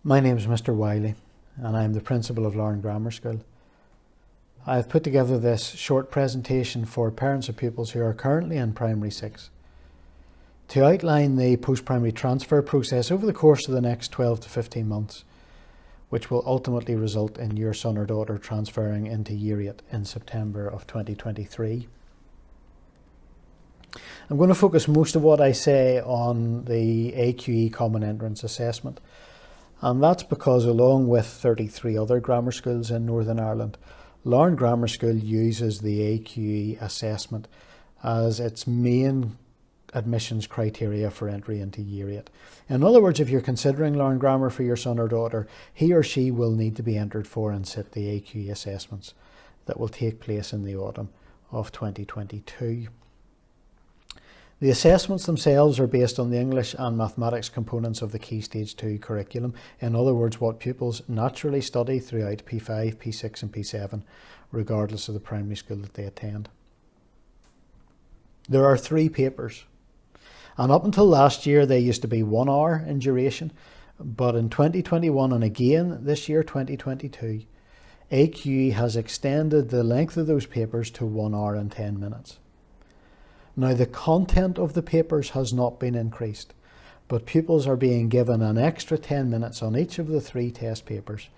My name is Mr. Wiley and I am the principal of Lauren Grammar School. I have put together this short presentation for parents of pupils who are currently in Primary 6 to outline the post-primary transfer process over the course of the next 12 to 15 months, which will ultimately result in your son or daughter transferring into Year 8 in September of 2023. I'm going to focus most of what I say on the AQE Common Entrance Assessment, and that's because along with 33 other grammar schools in Northern Ireland, Lauren Grammar School uses the AQE assessment as its main admissions criteria for entry into Year 8. In other words, if you're considering Lauren Grammar for your son or daughter, he or she will need to be entered for and sit the AQE assessments that will take place in the autumn of 2022. The assessments themselves are based on the English and mathematics components of the Key Stage 2 curriculum. In other words, what pupils naturally study throughout P5, P6 and P7, regardless of the primary school that they attend. There are 3 papers, and up until last year they used to be 1 hour in duration, but in 2021 and again this year 2022, AQE has extended the length of those papers to 1 hour and 10 minutes. Now, the content of the papers has not been increased, but pupils are being given an extra 10 minutes on each of the 3 test papers,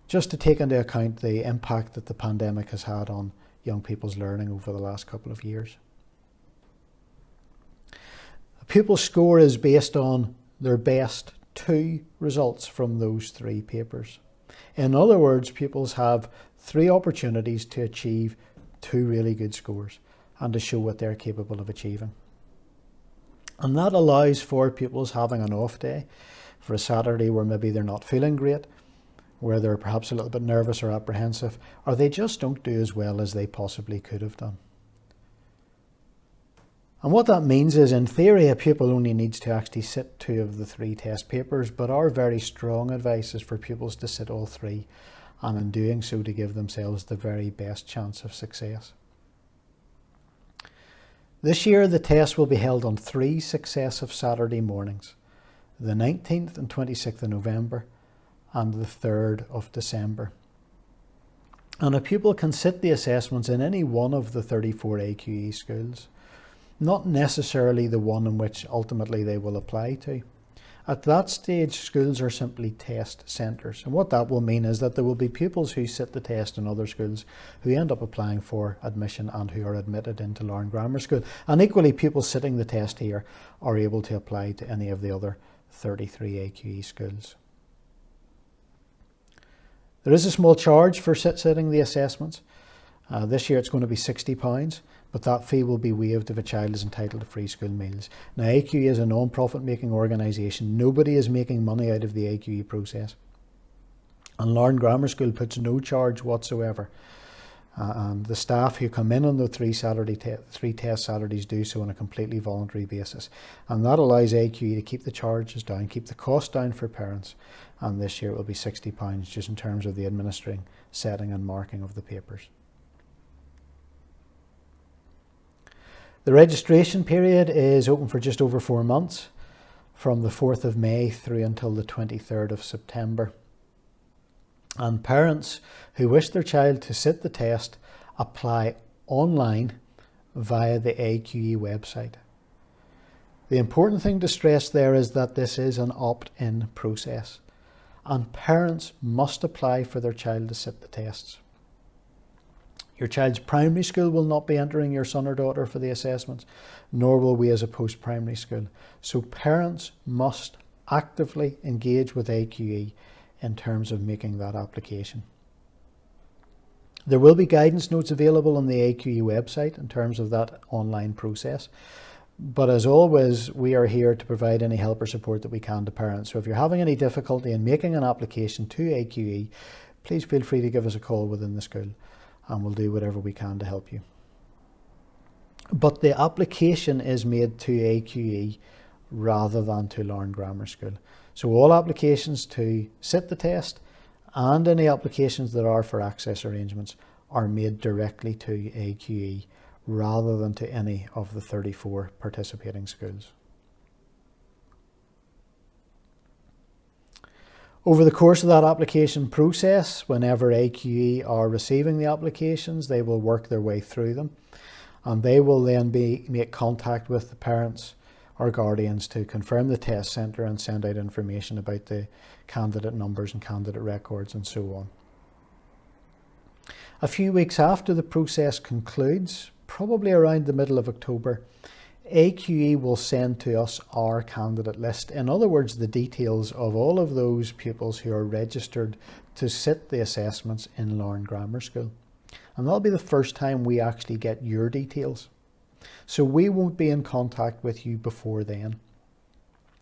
just to take into account the impact that the pandemic has had on young people's learning over the last couple of years. A pupil's score is based on their best 2 results from those 3 papers. In other words, pupils have 3 opportunities to achieve 2 really good scores and to show what they're capable of achieving. And that allows for pupils having an off day, for a Saturday where maybe they're not feeling great, where they're perhaps a little bit nervous or apprehensive, or they just don't do as well as they possibly could have done. And what that means is, in theory, a pupil only needs to actually sit 2 of the 3 test papers, but our very strong advice is for pupils to sit all 3, and in doing so to give themselves the very best chance of success. This year the test will be held on 3 successive Saturday mornings, the 19th and 26th of November and the 3rd of December. And a pupil can sit the assessments in any one of the 34 AQE schools, not necessarily the one in which ultimately they will apply to. At that stage, schools are simply test centres, and what that will mean is that there will be pupils who sit the test in other schools who end up applying for admission and who are admitted into Lauren Grammar School. And equally, pupils sitting the test here are able to apply to any of the other 33 AQE schools. There is a small charge for sitting the assessments. This year it's going to be £60, but that fee will be waived if a child is entitled to free school meals. Now, AQE is a non-profit making organisation. Nobody is making money out of the AQE process. And Lauren Grammar School puts no charge whatsoever. And the staff who come in on the 3 test Saturdays do so on a completely voluntary basis. And that allows AQE to keep the charges down, keep the cost down for parents. And this year it will be £60 just in terms of the administering, setting and marking of the papers. The registration period is open for just over 4 months, from the 4th of May through until the 23rd of September. And parents who wish their child to sit the test apply online via the AQE website. The important thing to stress there is that this is an opt-in process, and parents must apply for their child to sit the tests. Your child's primary school will not be entering your son or daughter for the assessments, nor will we as a post-primary school. So parents must actively engage with AQE in terms of making that application. There will be guidance notes available on the AQE website in terms of that online process. But as always, we are here to provide any help or support that we can to parents. So if you're having any difficulty in making an application to AQE, please feel free to give us a call within the school, and we'll do whatever we can to help you. But the application is made to AQE rather than to Lauren Grammar School. So all applications to sit the test and any applications that are for access arrangements are made directly to AQE rather than to any of the 34 participating schools. Over the course of that application process, whenever AQE are receiving the applications, they will work their way through them, and they will then make contact with the parents or guardians to confirm the test centre and send out information about the candidate numbers and candidate records and so on. A few weeks after the process concludes, probably around the middle of October, AQE will send to us our candidate list. In other words, the details of all of those pupils who are registered to sit the assessments in Larne Grammar School. And that'll be the first time we actually get your details. So we won't be in contact with you before then.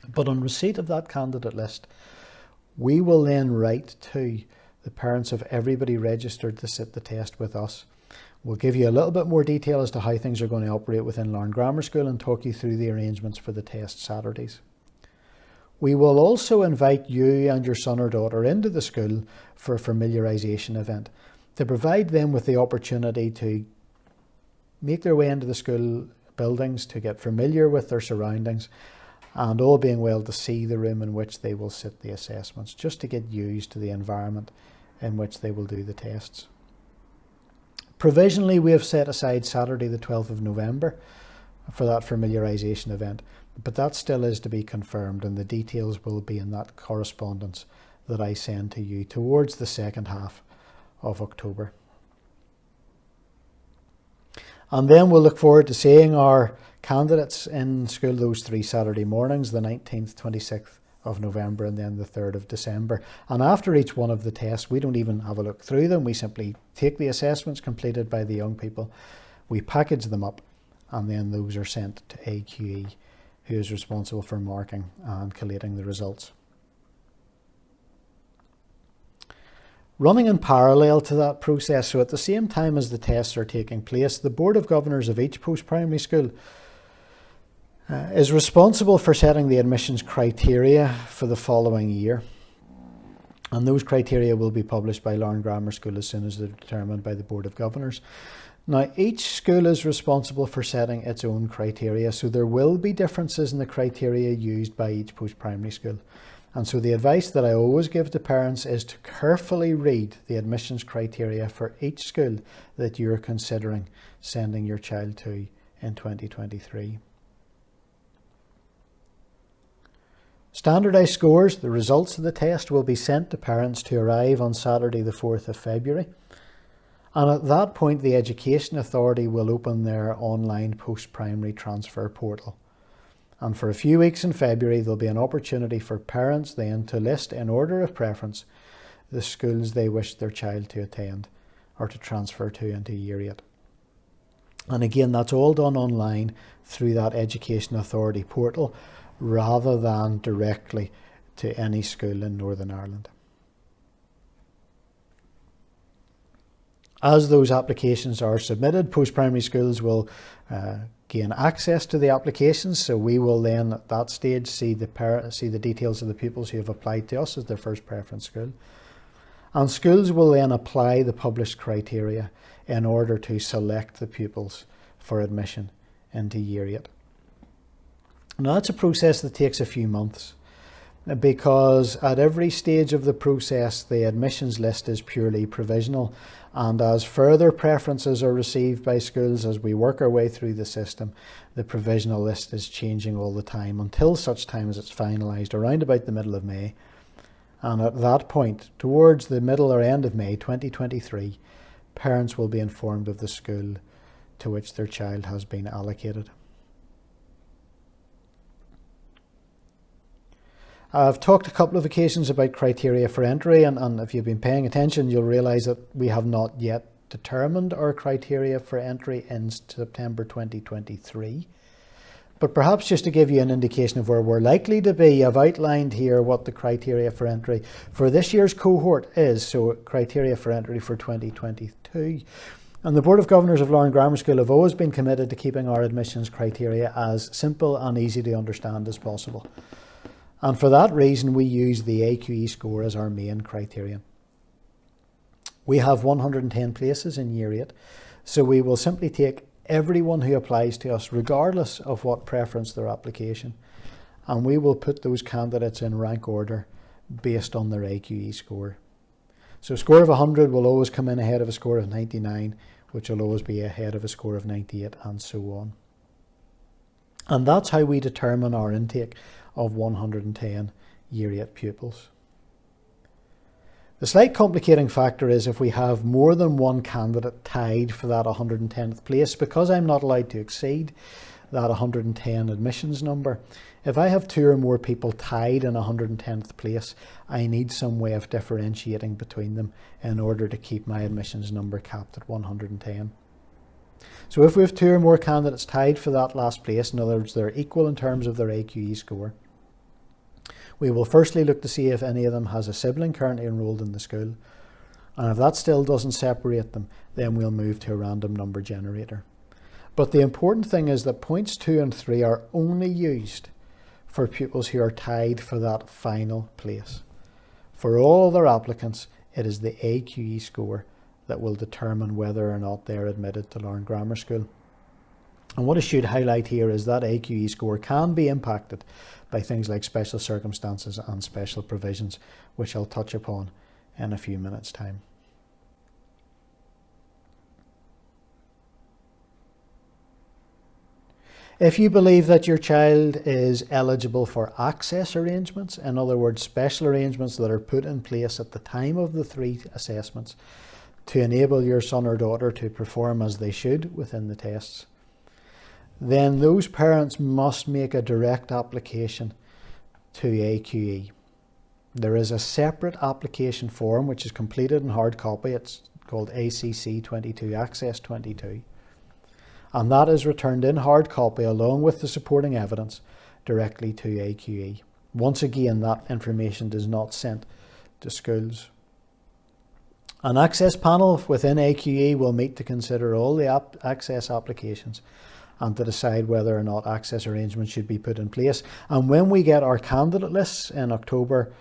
But on receipt of that candidate list, we will then write to the parents of everybody registered to sit the test with us. We'll give you a little bit more detail as to how things are going to operate within Larne Grammar School and talk you through the arrangements for the test Saturdays. We will also invite you and your son or daughter into the school for a familiarisation event to provide them with the opportunity to make their way into the school buildings, to get familiar with their surroundings, and all being well to see the room in which they will sit the assessments, just to get used to the environment in which they will do the tests. Provisionally, we have set aside Saturday the 12th of November for that familiarisation event, but that still is to be confirmed, and the details will be in that correspondence that I send to you towards the second half of October. And then we'll look forward to seeing our candidates in school those 3 Saturday mornings, the 19th, 26th of November and then the 3rd of December. And after each one of the tests, we don't even have a look through them. We simply take the assessments completed by the young people, we package them up, and then those are sent to AQE, who is responsible for marking and collating the results. Running in parallel to that process, so at the same time as the tests are taking place, the Board of Governors of each post-primary school is responsible for setting the admissions criteria for the following year. And those criteria will be published by Larne Grammar School as soon as they're determined by the Board of Governors. Now, each school is responsible for setting its own criteria, so there will be differences in the criteria used by each post-primary school. And so the advice that I always give to parents is to carefully read the admissions criteria for each school that you're considering sending your child to in 2023. Standardised scores, the results of the test, will be sent to parents to arrive on Saturday the 4th of February. And at that point, the Education Authority will open their online post-primary transfer portal. And for a few weeks in February, there'll be an opportunity for parents then to list in order of preference the schools they wish their child to attend or to transfer to into Year 8. And again, that's all done online through that Education Authority portal, rather than directly to any school in Northern Ireland. As those applications are submitted, post-primary schools will gain access to the applications, so we will then at that stage see the details of the pupils who have applied to us as their first preference school. And schools will then apply the published criteria in order to select the pupils for admission into Year 8. Now, that's a process that takes a few months, because at every stage of the process the admissions list is purely provisional, and as further preferences are received by schools as we work our way through the system, the provisional list is changing all the time until such time as it's finalised around about the middle of May. And at that point, towards the middle or end of May 2023, parents will be informed of the school to which their child has been allocated. I've talked a couple of occasions about criteria for entry, and if you've been paying attention, you'll realise that we have not yet determined our criteria for entry in September 2023. But perhaps just to give you an indication of where we're likely to be, I've outlined here what the criteria for entry for this year's cohort is, so criteria for entry for 2022. And the Board of Governors of Larne Grammar School have always been committed to keeping our admissions criteria as simple and easy to understand as possible. And for that reason, we use the AQE score as our main criterion. We have 110 places in Year 8, so we will simply take everyone who applies to us, regardless of what preference their application, and we will put those candidates in rank order based on their AQE score. So a score of 100 will always come in ahead of a score of 99, which will always be ahead of a score of 98, and so on. And that's how we determine our intake of 110 Year 8 pupils. The slight complicating factor is if we have more than one candidate tied for that 110th place, because I'm not allowed to exceed that 110 admissions number. If I have two or more people tied in 110th place, I need some way of differentiating between them in order to keep my admissions number capped at 110. So if we have two or more candidates tied for that last place, in other words, they're equal in terms of their AQE score, we will firstly look to see if any of them has a sibling currently enrolled in the school. And if that still doesn't separate them, then we'll move to a random number generator. But the important thing is that points 2 and 3 are only used for pupils who are tied for that final place. For all other applicants, it is the AQE score that will determine whether or not they're admitted to Larne Grammar School. And what I should highlight here is that AQE score can be impacted by things like special circumstances and special provisions, which I'll touch upon in a few minutes' time. If you believe that your child is eligible for access arrangements, in other words, special arrangements that are put in place at the time of the 3 assessments to enable your son or daughter to perform as they should within the tests, then those parents must make a direct application to AQE. There is a separate application form which is completed in hard copy. It's called ACC 22, Access 22. And that is returned in hard copy along with the supporting evidence directly to AQE. Once again, that information is not sent to schools. An access panel within AQE will meet to consider all the access applications and to decide whether or not access arrangements should be put in place. And when we get our candidate lists in October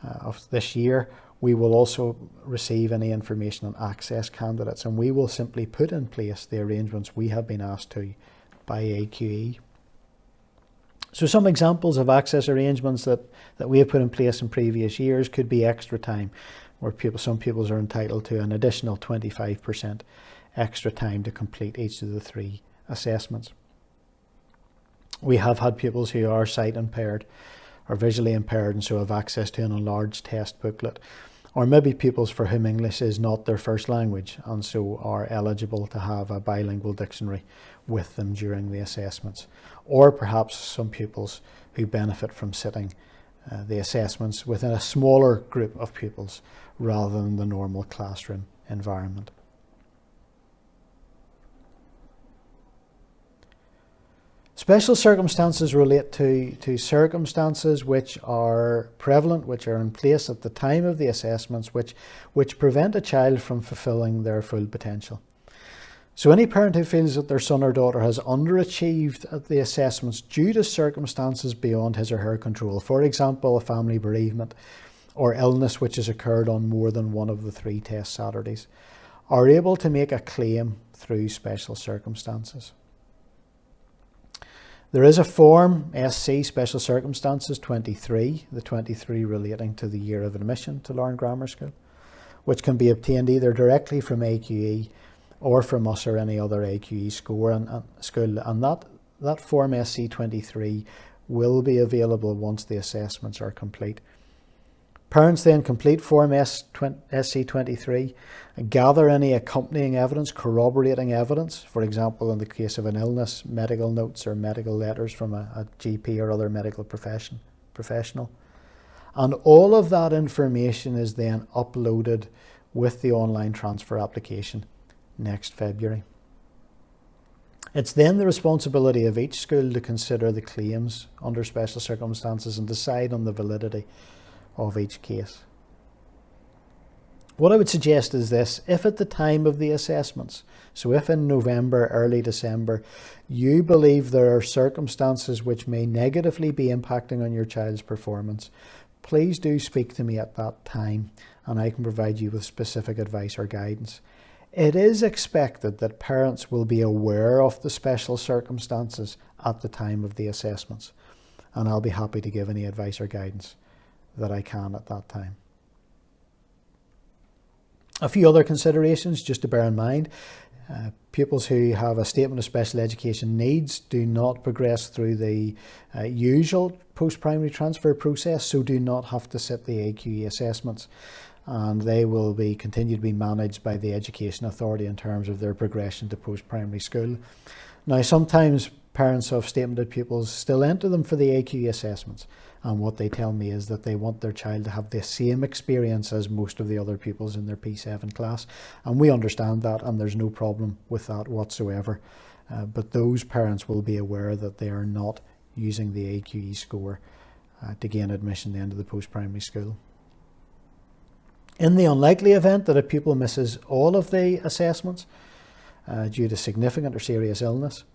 of this year, we will also receive any information on access candidates, and we will simply put in place the arrangements we have been asked to by AQE. So some examples of access arrangements that we have put in place in previous years could be extra time, where some pupils are entitled to an additional 25% extra time to complete each of the 3 assessments. We have had pupils who are sight impaired or visually impaired and so have access to an enlarged test booklet, or maybe pupils for whom English is not their first language and so are eligible to have a bilingual dictionary with them during the assessments, or perhaps some pupils who benefit from sitting the assessments within a smaller group of pupils rather than the normal classroom environment. Special circumstances relate to circumstances which are prevalent, which are in place at the time of the assessments, which prevent a child from fulfilling their full potential. So any parent who feels that their son or daughter has underachieved at the assessments due to circumstances beyond his or her control, for example, a family bereavement or illness which has occurred on more than one of the 3 test Saturdays, are able to make a claim through special circumstances. There is a form, SC Special Circumstances 23, the 23 relating to the year of admission to Larne Grammar School, which can be obtained either directly from AQE or from us or any other AQE school. And that form SC 23 will be available once the assessments are complete. Parents then complete form SC 23 and gather any accompanying evidence, corroborating evidence, for example in the case of an illness, medical notes or medical letters from a GP or other medical professional. And all of that information is then uploaded with the online transfer application next February. It's then the responsibility of each school to consider the claims under special circumstances and decide on the validity of each case. What I would suggest is this: if at the time of the assessments, so if in November, early December, you believe there are circumstances which may negatively be impacting on your child's performance, please do speak to me at that time and I can provide you with specific advice or guidance. It is expected that parents will be aware of the special circumstances at the time of the assessments, and I'll be happy to give any advice or guidance that I can at that time. A few other considerations just to bear in mind. Pupils who have a statement of special education needs do not progress through the usual post-primary transfer process, so do not have to sit the AQE assessments, and they will continue to be managed by the Education Authority in terms of their progression to post-primary school. Now, sometimes parents of statemented pupils still enter them for the AQE assessments, and what they tell me is that they want their child to have the same experience as most of the other pupils in their P7 class, and we understand that, and there's no problem with that whatsoever. But those parents will be aware that they are not using the AQE score to gain admission then to the post-primary school. In the unlikely event that a pupil misses all of the assessments due to significant or serious illness,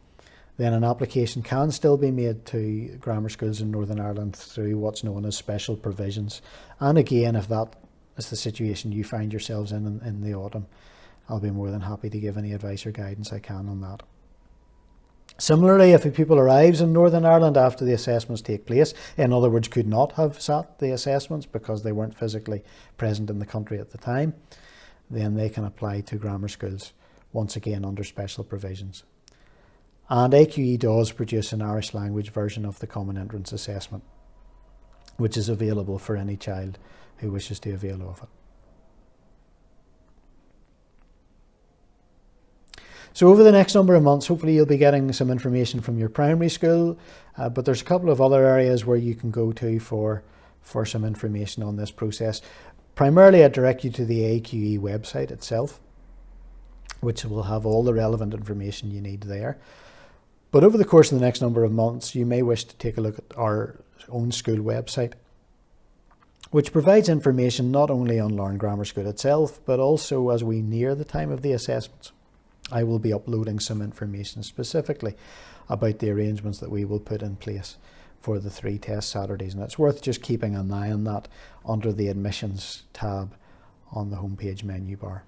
then an application can still be made to grammar schools in Northern Ireland through what's known as special provisions. And again, if that is the situation you find yourselves in the autumn, I'll be more than happy to give any advice or guidance I can on that. Similarly, if a pupil arrives in Northern Ireland after the assessments take place, in other words, could not have sat the assessments because they weren't physically present in the country at the time, then they can apply to grammar schools, once again under special provisions. And AQE does produce an Irish language version of the Common Entrance Assessment, which is available for any child who wishes to avail of it. So over the next number of months, hopefully you'll be getting some information from your primary school, but there's a couple of other areas where you can go to for some information on this process. Primarily, I direct you to the AQE website itself, which will have all the relevant information you need there. But over the course of the next number of months, you may wish to take a look at our own school website, which provides information not only on Larne Grammar School itself, but also as we near the time of the assessments. I will be uploading some information specifically about the arrangements that we will put in place for the 3 test Saturdays. And it's worth just keeping an eye on that under the admissions tab on the homepage menu bar.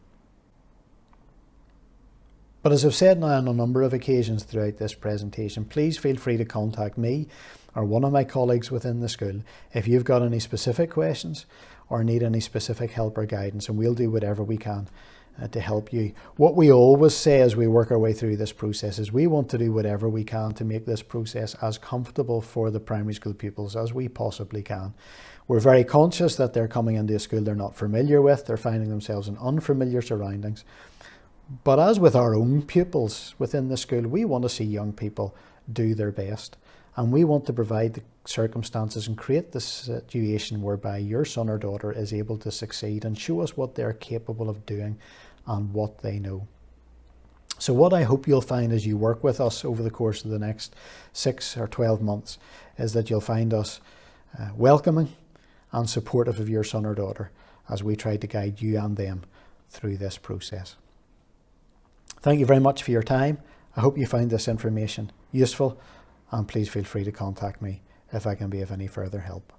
But as I've said now on a number of occasions throughout this presentation, please feel free to contact me or one of my colleagues within the school if you've got any specific questions or need any specific help or guidance, and we'll do whatever we can to help you. What we always say as we work our way through this process is we want to do whatever we can to make this process as comfortable for the primary school pupils as we possibly can. We're very conscious that they're coming into a school they're not familiar with, they're finding themselves in unfamiliar surroundings. But as with our own pupils within the school, we want to see young people do their best, and we want to provide the circumstances and create the situation whereby your son or daughter is able to succeed and show us what they're capable of doing and what they know. So what I hope you'll find as you work with us over the course of the next 6 or 12 months is that you'll find us welcoming and supportive of your son or daughter as we try to guide you and them through this process. Thank you very much for your time. I hope you find this information useful, and please feel free to contact me if I can be of any further help.